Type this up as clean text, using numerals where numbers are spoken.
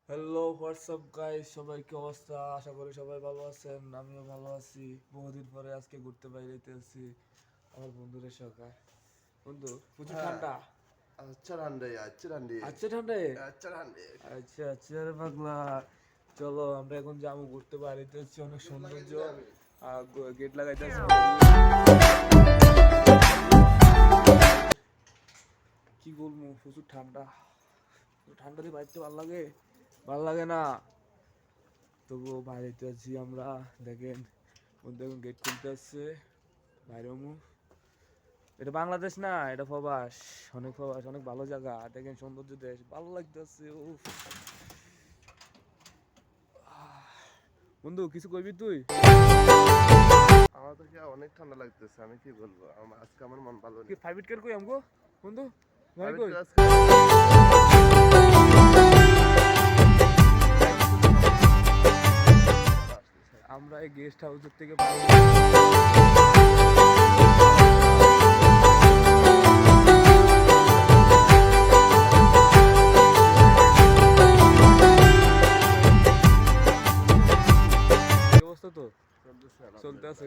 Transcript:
Hello WhatsApp guys, সবাই কি অবস্থা? আশা করি সবাই ভালো আছেন, আমিও ভালো আছি। বহুদিন পরে আজকে ঘুরতে বাইরেতে আছি আমার বন্ধুদের সঙ্গে। বন্ধু প্রচুর ঠান্ডা। আচ্ছা রান্ডে আচ্ছা রান্ডে আচ্ছা ঠান্ডা আচ্ছা রান্ডে আচ্ছা আচ্ছা রে পাগলা, চলো আমরা এখন যাবো ঘুরতে বাইরেতে আছি। অনেক সৌন্দর্য, গেট লাগাইতে আছি। কি বলবো, প্রচুর ঠান্ডা। ঠান্ডাতে বাইরতে ভালো লাগে? ভালো লাগে না, তবুও বাইরেতে আছি আমরা। দেখেন বন্ধু এখন গেট খুলতে আসছে, বাইরে মুখ। এটা বাংলাদেশ না, এটা প্রবাস। অনেক প্রবাস, অনেক ভালো জায়গা। দেখেন সৌন্দর্য দেশ, ভালো লাগতেছে। বন্ধু কিছু কইবি তুই? আমার তো অনেক ঠান্ডা লাগতেছে, আমি কি বলবো, আজকে আমার মন ভালো কি নেই। ফাইভ কেয়ার কই আমগো বন্ধু? ভাই আমি কই? তো আজকে আমরা এই গেস্ট হাউসের থেকে অবস্থা তো চলতেছে চলতে আছে।